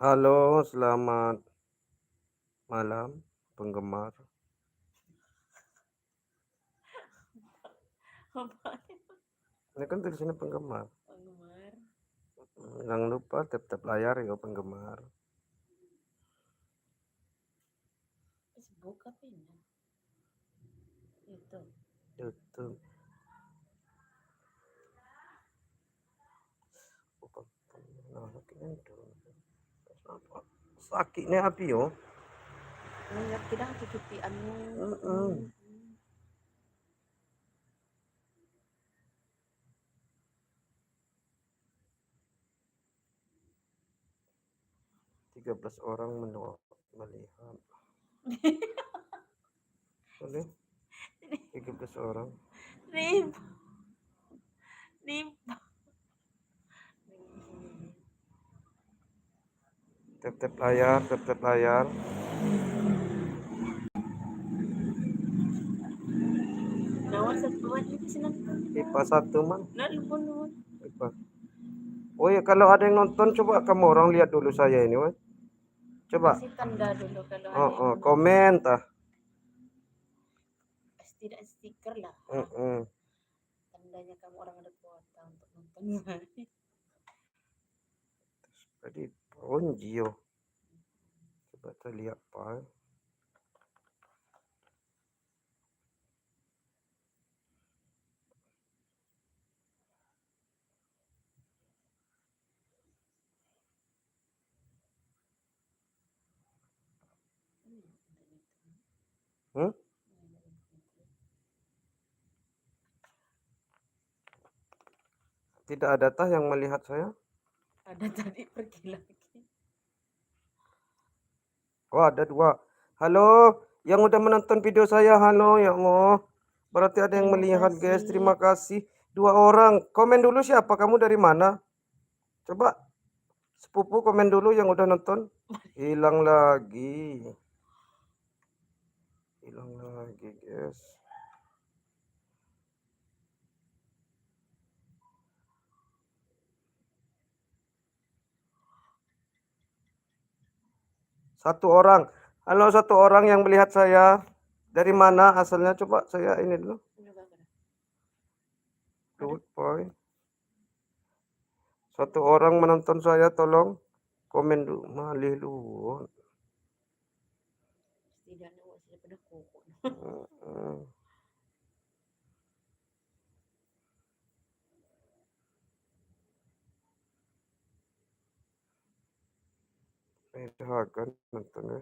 Halo, selamat malam penggemar. Apa Ini kan tulisannya penggemar. penggemar? Jangan lupa tap-tap layar ya penggemar. Facebook apa ini? YouTube. YouTube. Nah, sakitnya api yo. Ngerti dah cuci anu. Heeh. 13 orang melihat. Boleh? 13 orang. Rib. Rib. Tap-tap layar, tap-tap layar. Nawar satuan itu senang. IPA 1 man. Nah, lupa nun. IPA. Oh ya, kalau ada yang nonton coba kamu orang lihat dulu saya ini, weh. Coba. Kasih tanda dulu kalau Oh, ada yang komen tah. tidak stiker lah. Heeh. Tandanya kamu orang ada kuota untuk nonton. Jadi Onjio. Coba kita lihat pak. Hmm? Tidak ada tah yang melihat saya? Ada tadi pergi lagi. Oh ada 2. Halo, yang udah menonton video saya, halo ya Allah. Berarti ada yang Terima melihat guys, kasih. terima kasih. 2 orang, komen dulu siapa kamu dari mana? Coba sepupu komen dulu yang udah nonton. Hilang lagi. Hilang lagi guys. Satu orang. Halo, satu orang yang melihat saya. Dari mana asalnya? Coba saya ini dulu. Good point. Satu orang menonton saya, tolong komen dulu. Malih lu. Setidaknya sudah pada koko. Kan nonton ya.